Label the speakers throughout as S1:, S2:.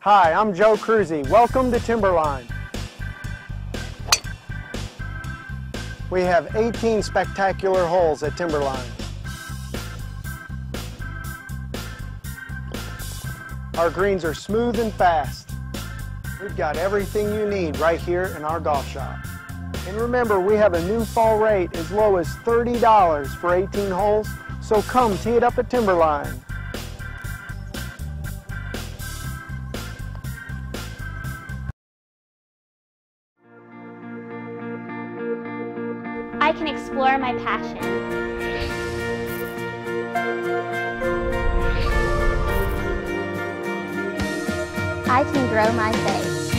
S1: Hi, I'm Joe Cruzy. Welcome to Timberline. We have 18 spectacular holes at Timberline. Our greens are smooth and fast. We've got everything you need right here in our golf shop. And remember, we have a new fall rate as low as $30 for 18 holes, so come tee it up at Timberline.
S2: I can explore my passion. I can grow my faith.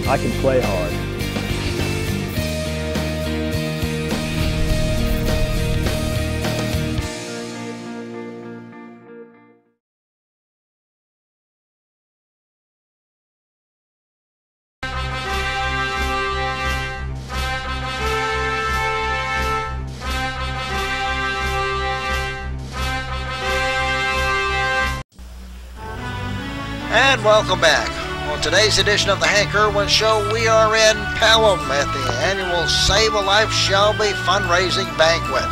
S3: I can play hard.
S4: And welcome back. On today's edition of the Hank Irwin Show, we are in Pelham at the annual Save a Life Shelby fundraising banquet.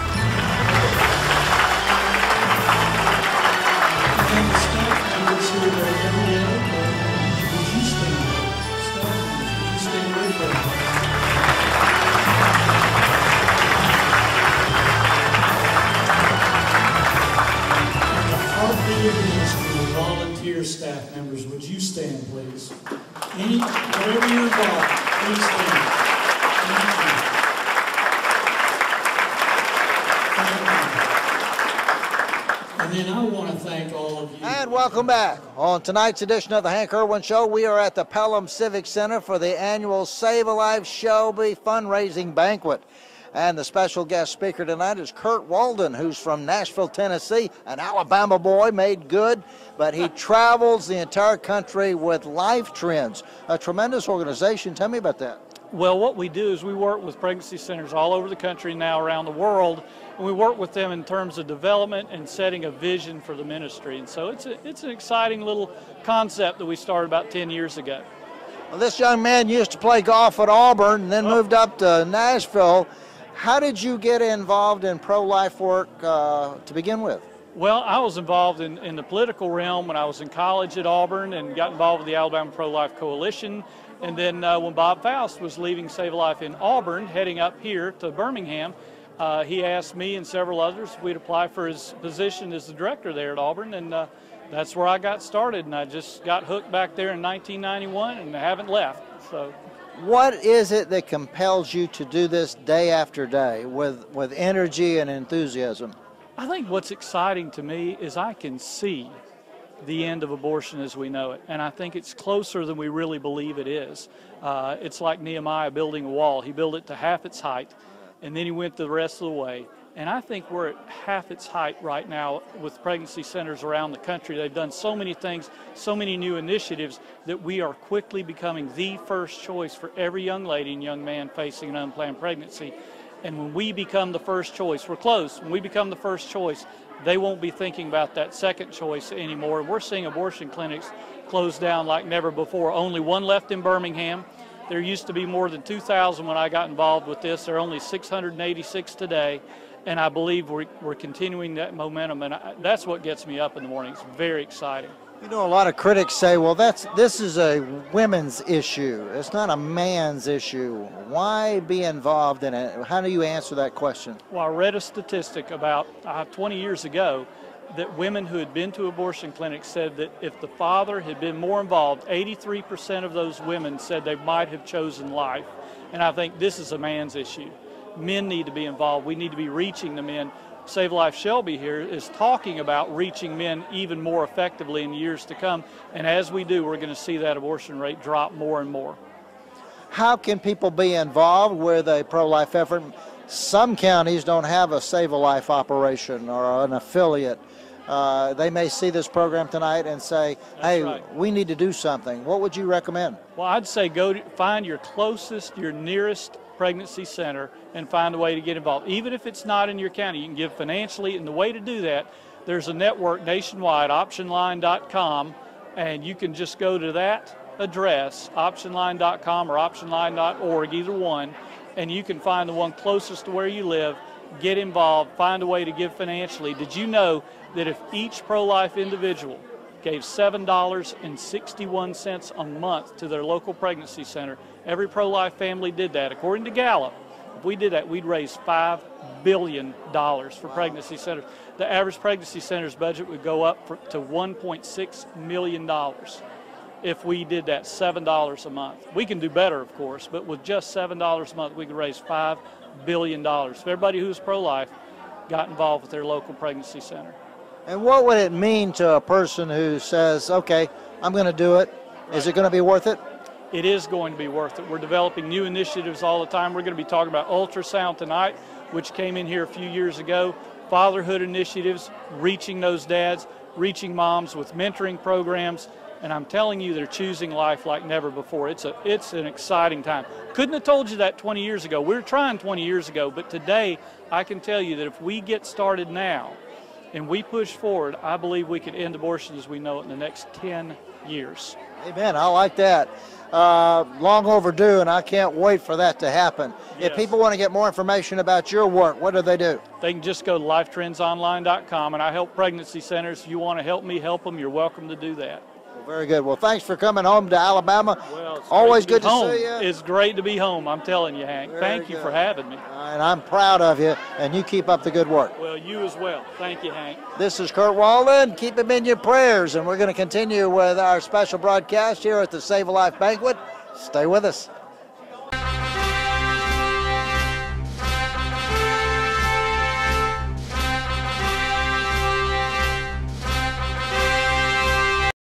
S5: Volunteer staff members, would you stand, please? Whatever you're involved, please stand. And then I want to thank all of you.
S4: And welcome back. On tonight's edition of the Hank Irwin Show, we are at the Pelham Civic Center for the annual Save a Life Shelby fundraising banquet. And the special guest speaker tonight is Kirk Walden, who's from Nashville, Tennessee, an Alabama boy made good, but he travels the entire country with Life Trends, a tremendous organization. Tell me about that.
S6: Well, what we do is we work with pregnancy centers all over the country, now around the world, and we work with them in terms of development and setting a vision for the ministry. And so it's an exciting little concept that we started about 10 years ago.
S4: Well, this young man used to play golf at Auburn and then moved up to Nashville. How did you get involved in pro-life work to begin with?
S6: Well, I was involved in the political realm when I was in college at Auburn and got involved with the Alabama Pro-Life Coalition. And then when Bob Faust was leaving Save a Life in Auburn, heading up here to Birmingham, he asked me and several others if we'd apply for his position as the director there at Auburn. And that's where I got started. And I just got hooked back there in 1991 and I haven't left. So.
S4: What is it that compels you to do this day after day with energy and enthusiasm?
S6: I think what's exciting to me is I can see the end of abortion as we know it, and I think it's closer than we really believe it is. It's like Nehemiah building a wall. He built it to half its height, and then he went the rest of the way. And I think we're at half its height right now with pregnancy centers around the country. They've done so many things, so many new initiatives, that we are quickly becoming the first choice for every young lady and young man facing an unplanned pregnancy. And when we become the first choice, we're close. When we become the first choice, they won't be thinking about that second choice anymore. We're seeing abortion clinics close down like never before. Only one left in Birmingham. There used to be more than 2,000 when I got involved with this. There are only 686 today. And I believe we're continuing that momentum, and that's what gets me up in the morning. It's very exciting.
S4: You know, a lot of critics say, well, this is a women's issue. It's not a man's issue. Why be involved in it? How do you answer that question?
S6: Well, I read a statistic about 20 years ago that women who had been to abortion clinics said that if the father had been more involved, 83% of those women said they might have chosen life. And I think this is a man's issue. Men need to be involved. We need to be reaching the men. Save Life Shelby here is talking about reaching men even more effectively in years to come. And as we do, we're going to see that abortion rate drop more and more.
S4: How can people be involved with a pro-life effort? Some counties don't have a Save a Life operation or an affiliate. They may see this program tonight and say, hey, right, we need to do something. What would you recommend?
S6: Well, I'd say find your closest, your nearest pregnancy center and find a way to get involved. Even if it's not in your county, you can give financially, and the way to do that, there's a network nationwide, optionline.com, and you can just go to that address, optionline.com or optionline.org, either one, and you can find the one closest to where you live, get involved, find a way to give financially. Did you know that if each pro-life individual gave $7.61 a month to their local pregnancy center, every pro-life family did that? According to Gallup, if we did that, we'd raise $5 billion for pregnancy centers. The average pregnancy center's budget would go up to $1.6 million if we did that $7 a month. We can do better, of course, but with just $7 a month, we could raise $5 billion. If everybody who's pro-life got involved with their local pregnancy center.
S4: And what would it mean to a person who says, okay, I'm going to do it? Is it going to be worth it?
S6: It is going to be worth it. We're developing new initiatives all the time. We're going to be talking about ultrasound tonight, which came in here a few years ago, fatherhood initiatives, reaching those dads, reaching moms with mentoring programs, and I'm telling you, they're choosing life like never before. It's an exciting time. Couldn't have told you that 20 years ago. We were trying 20 years ago, but today I can tell you that if we get started now and we push forward, I believe we could end abortion as we know it in the next 10 years.
S4: Amen. I like that. Long overdue, and I can't wait for that to happen.
S6: Yes.
S4: If people want to get more information about your work, what do they do?
S6: They can just go to lifetrends.online.com, and I help pregnancy centers. If you want to help me help them, you're welcome to do that.
S4: Very good. Well, thanks for coming home to Alabama.
S6: Well, it's
S4: always
S6: good
S4: to
S6: home.
S4: see you.
S6: It's great to be home, I'm telling you, Hank. Thank you for having me.
S4: And I'm proud of you, and you keep up the good work.
S6: Well, you as well. Thank you, Hank.
S4: This is Kirk Walden. Keep him in your prayers, and we're going to continue with our special broadcast here at the Save a Life Banquet. Stay with us.